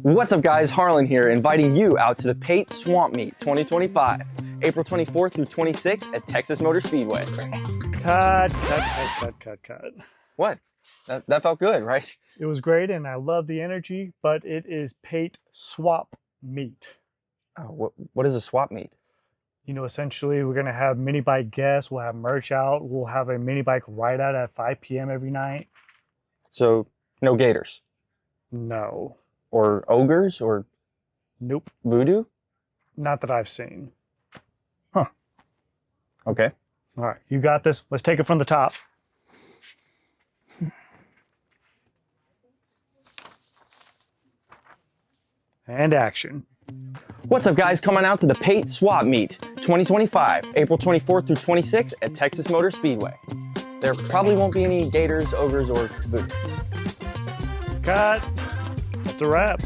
What's up guys, Harlan here, inviting you out to the Pate Swap Meet 2025, April 24th through 26th at Texas Motor Speedway. Cut. What? That felt good, right? It was great and I love the energy, but it is Pate Swap Meet. Oh, what is a swap meet? You know, essentially we're gonna have mini bike guests, we'll have merch out, we'll have a mini bike ride out at 5 p.m. every night. So, no gators? No. Or ogres? Or Nope. voodoo? Not that I've seen. Okay. All right, you got this. Let's take it from the top. And action. What's up guys, come on out to the Pate Swap Meet 2025, April 24th through 26th at Texas Motor Speedway. There probably won't be any gators, ogres, or voodoo. Cut. That's a wrap.